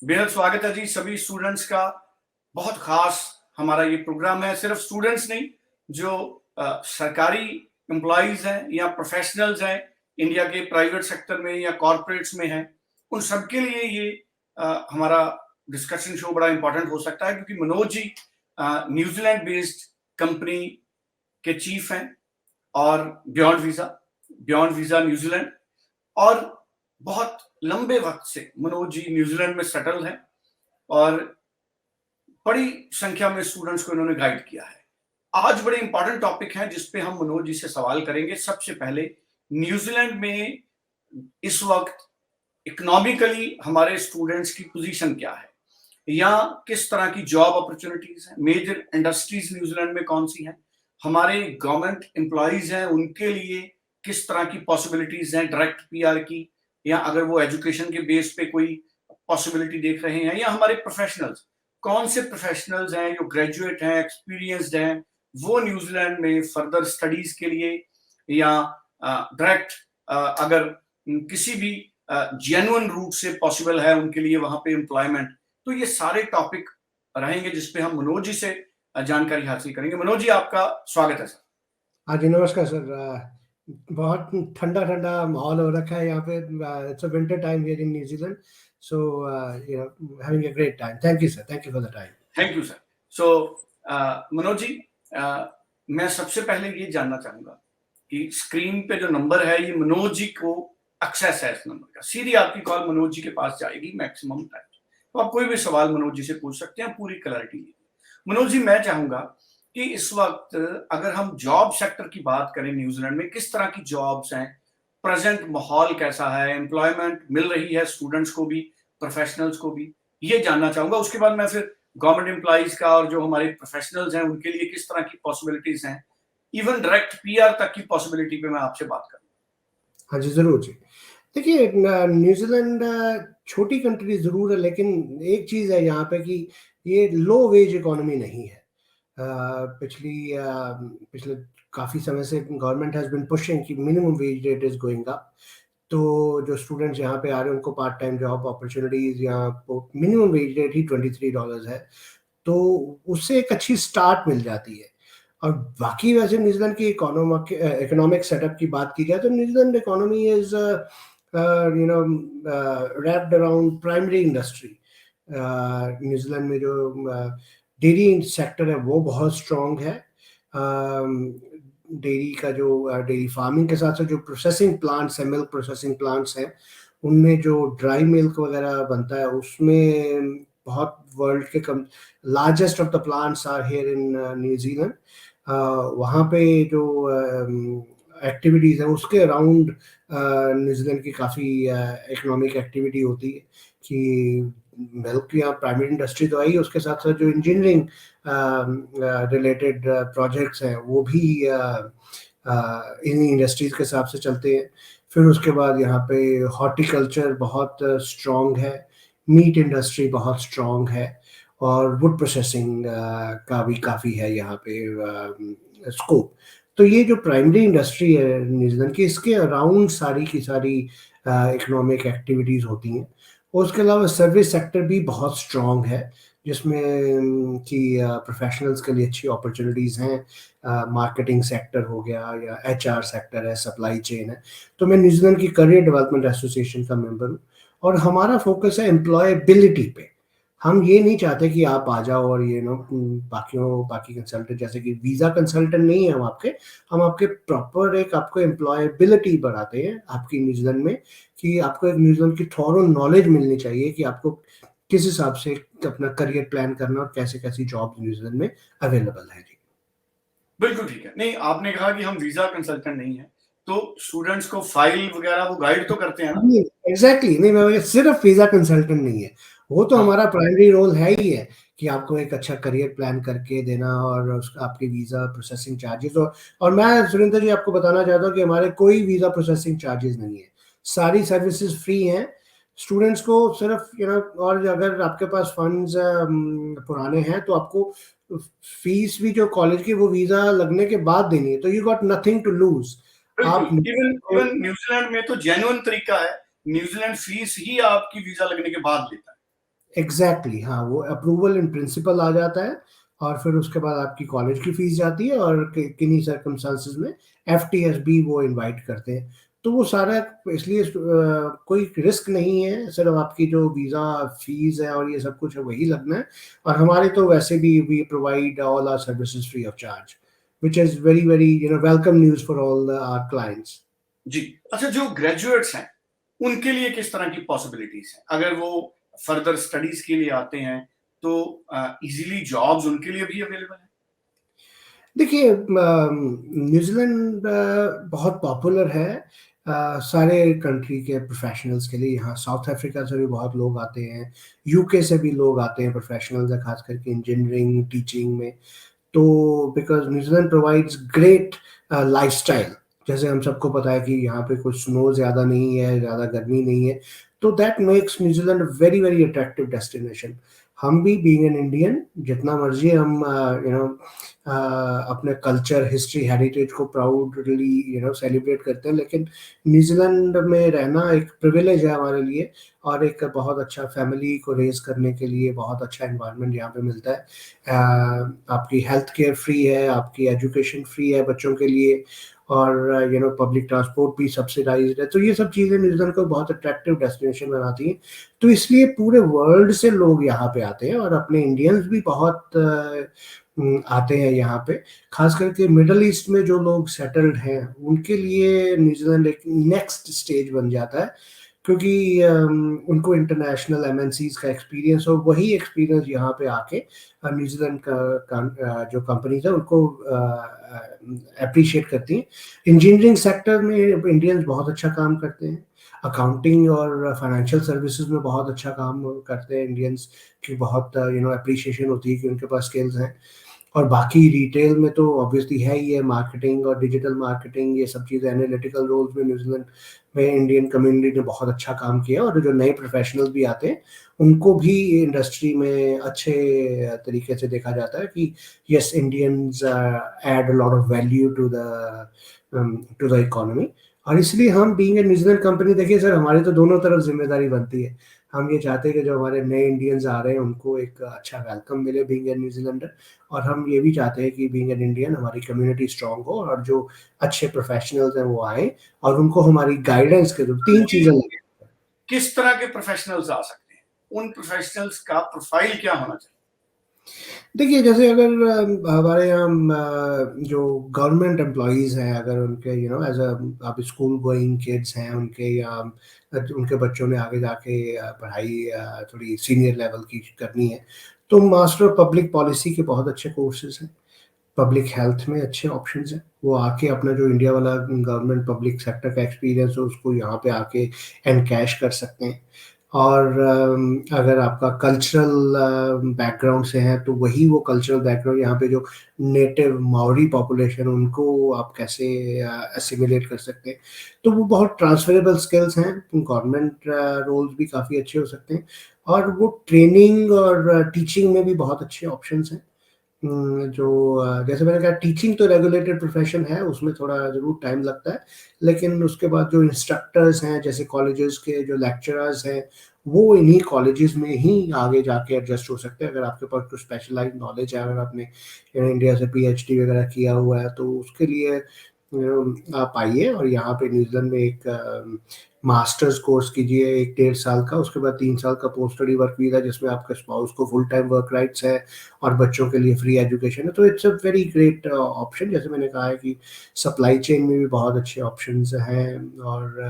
बेहद स्वागत है जी सभी स्टूडेंट्स का। बहुत खास हमारा ये प्रोग्राम है। सिर्फ स्टूडेंट्स नहीं, जो सरकारी एम्प्लॉइज हैं या प्रोफेशनल्स हैं इंडिया के प्राइवेट सेक्टर में या कॉर्पोरेट्स में हैं, उन सबके लिए ये हमारा डिस्कशन शो बड़ा इंपॉर्टेंट हो सकता है, क्योंकि Manoj ji New Zealand based company के चीफ हैं और बियॉन्ड वीजा न्यूजीलैंड, और बहुत लंबे वक्त से मनोज जी न्यूजीलैंड में सेटल हैं और बड़ी संख्या में स्टूडेंट्स को इन्होंने गाइड किया है। आज बड़े इंपॉर्टेंट टॉपिक है जिस पे हम मनोज जी से सवाल करेंगे। सबसे पहले, न्यूजीलैंड में इस वक्त इकोनॉमिकली हमारे स्टूडेंट्स की पोजीशन क्या है, या किस तरह की जॉब अपॉर्चुनिटीज हैं, मेजर इंडस्ट्रीज न्यूजीलैंड में कौन सी हैं, हमारे गवर्नमेंट एम्प्लॉइज हैं उनके लिए किस तरह की पॉसिबिलिटीज हैं डायरेक्ट पीआर की, या अगर वो एजुकेशन के बेस पे कोई पॉसिबिलिटी देख रहे हैं, या हमारे प्रोफेशनल्स कौन से प्रोफेशनल्स हैं जो ग्रेजुएट हैं, एक्सपीरियंस्ड हैं, वो न्यूजीलैंड में फर्दर स्टडीज के लिए या डायरेक्ट अगर किसी भी जेन्युइन रूट से पॉसिबल है उनके लिए वहां पे एम्प्लॉयमेंट। तो ये सारे टॉपिक रहेंगे जिसपे हम मनोज जी से जानकारी हासिल करेंगे। मनोज जी, आपका स्वागत है सर। हाँ जी, नमस्कार सर। बहुत ठंडा ठंडा माहौल हो रखा है यहाँ पे। It's a winter time here in New Zealand, so you know having a great time. Thank you sir, thank you for the time. Thank you sir. So Manoj ji, मैं सबसे पहले ये जानना चाहूंगा कि स्क्रीन पे जो नंबर है ये मनोज जी को एक्सेस है, इस नंबर का सीधी आपकी कॉल मनोज जी के पास जाएगी मैक्सिमम टाइम। तो आप कोई भी सवाल मनोज जी से पूछ सकते हैं पूरी क्लैरिटी लिए। मनोज जी, मैं चाहूंगा कि इस वक्त अगर हम जॉब सेक्टर की बात करें न्यूजीलैंड में, किस तरह की जॉब्स हैं, प्रेजेंट माहौल कैसा है, एम्प्लॉयमेंट मिल रही है स्टूडेंट्स को भी, प्रोफेशनल्स को भी, ये जानना चाहूंगा। उसके बाद मैं फिर गवर्नमेंट एम्प्लॉइज का और जो हमारे प्रोफेशनल्स हैं उनके लिए किस तरह की पॉसिबिलिटीज हैं, इवन डायरेक्ट पीआर तक की पॉसिबिलिटी पे मैं आपसे बात करूंगा। हाँ जी, जरूर जी। देखिए, न्यूजीलैंड छोटी कंट्री जरूर है, लेकिन एक चीज है यहाँ पे कि ये लो वेज इकोनॉमी नहीं है। पिछले काफी समय से गवर्नमेंट हैज बीन पुशिंग कि minimum wage rate is going up. तो जो स्टूडेंट्स यहाँ पे आ रहे हैं उनको पार्ट टाइम जॉब अपॉर्चुनिटीज, यहाँ मिनिमम वेज रेट ही $23 है, तो उससे एक अच्छी स्टार्ट मिल जाती है। और बाकी वैसे न्यूजीलैंड की इकोनॉमिक सेटअप की बात की जाए तो New Zealand economy is you know wrapped around primary industry. New Zealand में जो डेयरी सेक्टर है वो बहुत स्ट्रॉन्ग है। डेयरी का जो डेयरी फार्मिंग के साथ साथ जो प्रोसेसिंग प्लांट्स है, मिल्क प्रोसेसिंग प्लांट्स हैं, उनमें जो ड्राई मिल्क वगैरह बनता है उसमें बहुत वर्ल्ड के कम largest of the plants are here in New Zealand. वहाँ पे जो एक्टिविटीज़ है उसके अराउंड न्यूजीलैंड की काफ़ी इकोनॉमिक एक्टिविटी होती है कि मिल्क या प्राइमरी इंडस्ट्री तो आई, उसके साथ साथ जो इंजीनियरिंग रिलेटेड प्रोजेक्ट्स हैं वो भी इन इंडस्ट्रीज के हिसाब से चलते हैं। फिर उसके बाद यहाँ पे हॉर्टिकल्चर बहुत स्ट्रॉन्ग है, मीट इंडस्ट्री बहुत स्ट्रॉन्ग है, और वुड प्रोसेसिंग का भी काफ़ी है यहाँ पे स्कोप। तो ये जो प्राइमरी इंडस्ट्री है न्यूजीलैंड की, इसके अराउंड सारी की सारी इकोनॉमिक एक्टिविटीज़ होती हैं। उसके अलावा सर्विस सेक्टर भी बहुत स्ट्रॉन्ग है, जिसमें कि प्रोफेशनल्स के लिए अच्छी अपॉर्चुनिटीज़ हैं। मार्केटिंग सेक्टर हो गया या एचआर सेक्टर है, सप्लाई चेन है। तो मैं न्यूजीलैंड की करियर डेवलपमेंट एसोसिएशन का मेंबर हूँ, और हमारा फोकस है एम्प्लॉयबिलिटी पे। हम ये नहीं चाहते कि आप आ जाओ और बाकी कंसल्टेंट जैसे कि वीज़ा कंसल्टेंट नहीं है हम आपके प्रॉपर एक आपको एम्प्लॉयबिलिटी बढ़ाते हैं आपकी न्यूजीलैंड में, कि आपको एक न्यूजीलैंड की थॉरो नॉलेज मिलनी चाहिए कि आपको किस हिसाब से अपना करियर प्लान करना और कैसे कैसी जॉब न्यूजीलैंड में अवेलेबल है। जी बिल्कुल ठीक है। नहीं, आपने कहा कि हम वीजा कंसल्टेंट नहीं है, तो स्टूडेंट्स को फाइल वगैरह वो गाइड तो करते हैं ना? एग्जैक्टली नहीं, मैं सिर्फ वीजा कंसल्टेंट नहीं है, वो तो हाँ। हमारा प्राइमरी रोल है ही है कि आपको एक अच्छा करियर प्लान करके देना, और उसका आपके वीजा प्रोसेसिंग चार्जेस। और मैं सुरेंद्र जी आपको बताना चाहता हूँ कि हमारे कोई वीजा प्रोसेसिंग चार्जेस नहीं है, सारी सर्विसेज फ्री हैं स्टूडेंट्स को। सिर्फ और अगर आपके पास फंड्स पुराने हैं तो आपको फीस भी जो कॉलेज की वो वीजा लगने के बाद देनी है, तो you got nothing to lose. बिल्कुल। आप इवन न्यूजीलैंड में तो जेन्युइन तरीका है, न्यूजीलैंड फीस ही आपकी वीजा लगने के बाद लेता है। एग्जैक्टली हाँ, वो अप्रूवल इन प्रिंसिपल आ जाता है और फिर उसके बाद आपकी कॉलेज की फीस जाती है और किन्हीं सर्कमस्टांसिस में एफटीएस भी वो इनवाइट करते हैं। तो वो सारा इसलिए कोई रिस्क नहीं है, सिर्फ आपकी जो वीज़ा फीस है और ये सब कुछ है वही लगना है। और हमारे तो वैसे भी we provide all our services free of charge, which is very welcome news for all our clients. जी। अच्छा, जो ग्रेजुएट्स हैं उनके लिए किस तरह की पॉसिबिलिटीज हैं? अगर वो फर्दर स्टडीज के लिए आते हैं तो इजीली जॉब्स उनके लिए भी अवेलेबल है? देखिए न्यूजीलैंड बहुत पॉपुलर है सारे कंट्री के प्रोफेशनल्स के लिए। यहाँ साउथ अफ्रीका से भी बहुत लोग आते हैं, यूके से भी लोग आते हैं प्रोफेशनल्स है, खास करके इंजीनियरिंग टीचिंग में। तो because New Zealand provides great lifestyle, जैसे हम सबको पता है कि यहाँ पे कुछ स्नो ज़्यादा नहीं है, ज़्यादा गर्मी नहीं है, तो that makes New Zealand very very attractive destination. हम भी बीइंग एन इंडियन जितना मर्जी हम अपने कल्चर हिस्ट्री हेरिटेज को प्राउडली सेलिब्रेट करते हैं, लेकिन न्यूजीलैंड में रहना एक प्रिविलेज है हमारे लिए और एक बहुत अच्छा फैमिली को रेज करने के लिए बहुत अच्छा एनवायरनमेंट यहाँ पे मिलता है। आपकी हेल्थ केयर फ्री है, आपकी एजुकेशन फ्री है बच्चों के लिए, और पब्लिक ट्रांसपोर्ट भी सब्सिडाइज्ड है। तो ये सब चीज़ें न्यूजीलैंड को बहुत अट्रैक्टिव डेस्टिनेशन बनाती हैं। तो इसलिए पूरे वर्ल्ड से लोग यहाँ पे आते हैं और अपने इंडियंस भी बहुत आते हैं यहाँ पे। खास करके मिडल ईस्ट में जो लोग सेटल्ड हैं उनके लिए न्यूजीलैंड एक नेक्स्ट स्टेज बन जाता है, क्योंकि उनको इंटरनेशनल एमएनसीज का एक्सपीरियंस और वही एक्सपीरियंस यहाँ पे आके न्यूजीलैंड का जो कंपनीज है उनको अप्रिशिएट करती हैं। इंजीनियरिंग सेक्टर में इंडियंस बहुत अच्छा काम करते हैं, अकाउंटिंग और फाइनेंशियल सर्विसेज में बहुत अच्छा काम करते हैं इंडियंस की, बहुत अप्रिशिएशन होती है कि उनके पास स्किल्स हैं। और बाकी रिटेल में तो ऑब्वियसली है ही है, मार्केटिंग और डिजिटल मार्केटिंग ये सब चीज़ें, एनालिटिकल रोल्स में न्यूजीलैंड में इंडियन कम्युनिटी ने बहुत अच्छा काम किया। और जो नए प्रोफेशनल्स भी आते हैं उनको भी इंडस्ट्री में अच्छे तरीके से देखा जाता है कि yes Indians add a lot of value to the economy. और इसलिए हम बीइंग ए न्यूजीलैंड कंपनी, देखिए सर हमारी तो दोनों तरफ जिम्मेदारी बनती है। हम ये चाहते हैं कि जो हमारे नए इंडियंस आ रहे हैं उनको एक अच्छा वेलकम मिले बीइंग ए न्यूजीलैंडर, और हम ये भी चाहते हैं कि बीइंग एन इंडियन हमारी कम्युनिटी स्ट्रांग हो और जो अच्छे प्रोफेशनल्स हैं वो आए और उनको हमारी गाइडेंस के थ्रू तीन चीजें लगे। किस तरह के प्रोफेशनल्स आ सकते हैं? उन प्रोफेशनल्स का प्रोफाइल क्या होना चाहिए? देखिए जैसे अगर हमारे यहाँ जो गवर्नमेंट एम्प्लॉयज़ हैं, अगर उनके एज अ आप स्कूल गोइंग किड्स हैं उनके, या उनके बच्चों ने आगे जाके पढ़ाई थोड़ी सीनियर लेवल की करनी है, तो मास्टर ऑफ पब्लिक पॉलिसी के बहुत अच्छे कोर्सेज हैं। पब्लिक हेल्थ में अच्छे ऑप्शंस हैं, वो आके अपना जो इंडिया वाला गवर्नमेंट पब्लिक सेक्टर का एक्सपीरियंस है उसको यहाँ पे आके एनकैश कर सकते हैं। और अगर आपका कल्चरल बैकग्राउंड से है तो वही वो कल्चरल बैकग्राउंड यहाँ पे जो नेटिव माओरी पॉपुलेशन उनको आप कैसे एसिमिलेट कर सकते हैं। तो वो बहुत ट्रांसफरेबल स्किल्स हैं, गवर्नमेंट रोल्स भी काफ़ी अच्छे हो सकते हैं, और वो ट्रेनिंग और टीचिंग में भी बहुत अच्छे ऑप्शंस हैं। जो जैसे मैंने कहा टीचिंग तो रेगुलेटेड प्रोफेशन है, उसमें थोड़ा ज़रूर टाइम लगता है, लेकिन उसके बाद जो इंस्ट्रक्टर्स हैं जैसे कॉलेजेस के जो लेक्चरर्स हैं वो इन्हीं कॉलेजेस में ही आगे जाके एडजस्ट हो सकते हैं। अगर आपके पास कुछ स्पेशलाइज्ड नॉलेज है, अगर आपने इंडिया से पीएचडी वगैरह किया हुआ है तो उसके लिए आप आइए और यहाँ पे न्यूजीलैंड में एक मास्टर्स कोर्स कीजिए 1-1.5 साल का, उसके बाद 3 साल का पोस्ट स्टडी वर्क वीज़ा जिसमें आपके स्पाउस को फुल टाइम वर्क राइट्स है और बच्चों के लिए फ्री एजुकेशन है। तो it's a very great option. जैसे मैंने कहा है कि सप्लाई चेन में भी बहुत अच्छे ऑप्शंस हैं और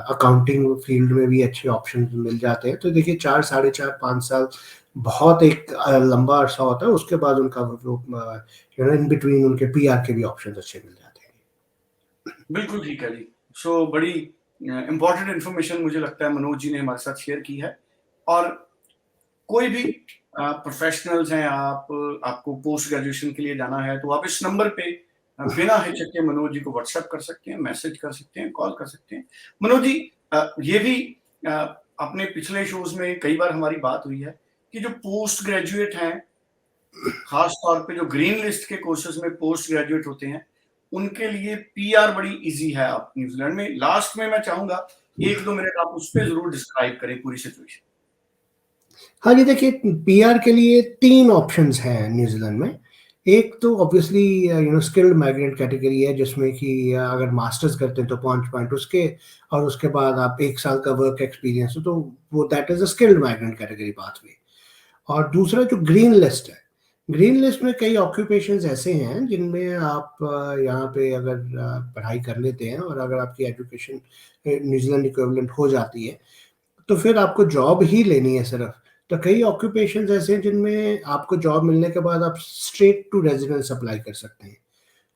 अकाउंटिंग फील्ड में भी अच्छे ऑप्शंस मिल जाते हैं। तो देखिए 4, 4.5, 5 साल बहुत एक लंबा अरसा होता है, उसके बाद उनका इन बिटवीन उनके पीआर के भी ऑप्शंस अच्छे मिल जाते हैं। बिल्कुल ठीक है जी। सो बड़ी इंपॉर्टेंट इन्फॉर्मेशन मुझे लगता है मनोज जी ने हमारे साथ शेयर की है। और कोई भी प्रोफेशनल्स हैं, आपको पोस्ट ग्रेजुएशन के लिए जाना है तो आप इस नंबर पे बिना हिचक के मनोज जी को व्हाट्सएप कर सकते हैं, मैसेज कर सकते हैं, कॉल कर सकते हैं। मनोज जी, ये भी अपने पिछले शोज में कई बार हमारी बात हुई है कि जो पोस्ट ग्रेजुएट हैं, खास तौर पे जो ग्रीन लिस्ट के कोर्सेज में पोस्ट ग्रेजुएट होते हैं, उनके लिए पीआर बड़ी इजी है आप न्यूजीलैंड में। लास्ट में मैं चाहूंगा 1-2 मिनट आप उस पर जरूर डिस्क्राइब करें पूरी सिचुएशन। हाँ जी, देखिए पीआर के लिए 3 ऑप्शंस हैं न्यूज़ीलैंड में। एक तो ऑब्वियसली स्किल्ड माइग्रेंट कैटेगरी है, जिसमें कि अगर मास्टर्स करते हैं तो 5 पॉइंट उसके, और उसके बाद आप 1 साल का वर्क एक्सपीरियंस हो तो वो that is a skilled migrant category pathway. और दूसरा जो ग्रीन लिस्ट है, ग्रीन लिस्ट में कई ऑक्यूपेशंस ऐसे हैं जिनमें आप यहाँ पे अगर पढ़ाई कर लेते हैं और अगर आपकी एजुकेशन न्यूज़ीलैंड इक्विवेलेंट हो जाती है, तो फिर आपको जॉब ही लेनी है सिर्फ। तो कई ऑक्यूपेशंस ऐसे हैं जिनमें आपको जॉब मिलने के बाद आप स्ट्रेट टू रेजिडेंस अप्लाई कर सकते हैं।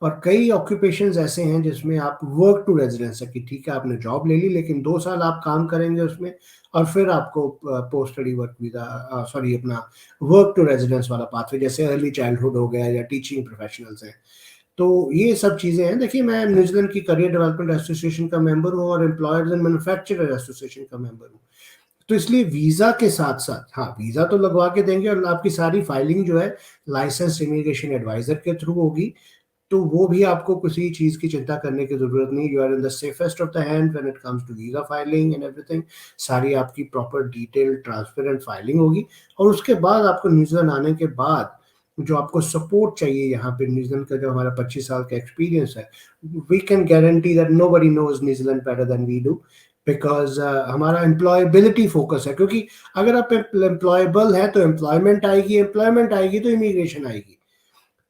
और कई ऑक्यूपेशंस ऐसे हैं जिसमें आप वर्क टू रेजिडेंस है कि ठीक है आपने जॉब ले ली, लेकिन 2 साल आप काम करेंगे उसमें और फिर आपको post study work visa, sorry अपना वर्क टू रेजिडेंस वाला पाथवे, जैसे अर्ली चाइल्डहुड हो गया या टीचिंग प्रोफेशनल्स हैं। तो ये सब चीज़ें हैं। देखिए मैं न्यूज़ीलैंड की करियर डेवलपमेंट एसोसिएशन का मेंबर हूँ और एम्प्लॉयर्स एंड मैन्युफैक्चरर एसोसिएशन का मेंबर हूँ। तो इसलिए वीज़ा के साथ-साथ, हाँ, वीज़ा तो लगवा के देंगे और आपकी सारी फाइलिंग जो है लाइसेंस इमिग्रेशन एडवाइज़र के थ्रू होगी, तो वो भी आपको किसी चीज़ की चिंता करने की ज़रूरत नहीं। You are in the safest of the hand when it comes to visa filing and everything. सारी आपकी प्रॉपर डिटेल्ड ट्रांसपेरेंट फाइलिंग होगी और उसके बाद आपको न्यूज़ीलैंड आने के बाद जो आपको सपोर्ट चाहिए यहाँ पे, न्यूज़ीलैंड का जो हमारा 25 साल का एक्सपीरियंस है, we can guarantee that nobody knows New Zealand better than we do, because हमारा एम्प्लॉयबिलिटी फ़ोकस है, क्योंकि अगर आप एम्प्लॉयबल हैं तो एम्प्लॉयमेंट आएगी तो इमिग्रेशन आएगी।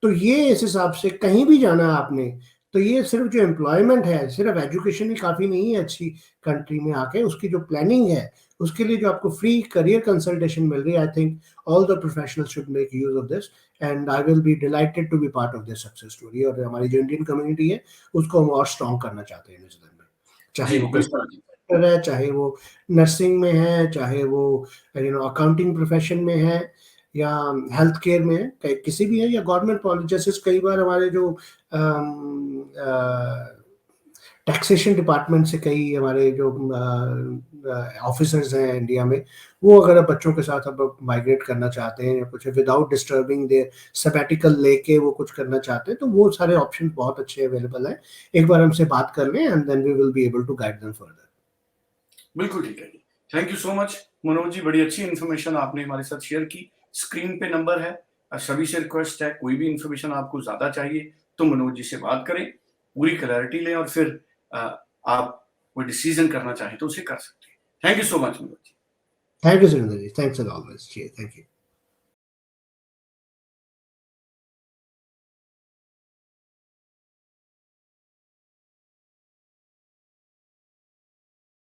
तो ये इस हिसाब से कहीं भी जाना है आपने, तो ये सिर्फ़ जो एम्प्लॉयमेंट है, सिर्फ़ एजुकेशन ही काफ़ी नहीं है अच्छी कंट्री में आके, उसकी जो प्लानिंग है, उसके लिए जो आपको फ्री करियर कंसल्टेशन मिल रही है, I think all the professionals should make use of this and I will be delighted to be part of this success story. और हमारी जो इंडियन कम्युनिटी है, उसको हम और स्ट्रॉन्ग करना चाहते हैं न्यूज़ीलैंड में। चाहे जी, वो बिल्कुल। कंस्ट्रक्टर है, चाहे वो नर्सिंग में है, चाहे वो अकाउंटिंग प्रोफ़ेशन में है या हेल्थ केयर में है, किसी भी है, या गवर्नमेंट पॉलिसीज़। कई बार हमारे जो टैक्सेशन डिपार्टमेंट से कई हमारे जो ऑफिसर्स हैं इंडिया में, वो अगर आप बच्चों के साथ अब माइग्रेट करना चाहते हैं या कुछ विदाउट डिस्टर्बिंग देयर सबैटिकल लेके वो कुछ करना चाहते हैं, तो वो सारे ऑप्शन बहुत अच्छे अवेलेबल हैं। एक बार हमसे बात कर लें and then we will be able to guide them further. बिल्कुल ठीक है जी। Thank you so much Manoj ji, बड़ी अच्छी इन्फॉर्मेशन आपने हमारे साथ शेयर की। स्क्रीन पे नंबर है, सभी से रिक्वेस्ट है, कोई भी इन्फॉर्मेशन आपको ज़्यादा चाहिए तो मनोज जी से बात करें, पूरी क्लैरिटी लें और फिर आप कोई डिसीज़न करना चाहें तो उसे कर सकते हैं। Thank you so much Manoj ji. Thank you Surendra ji, thanks always ji, thank you.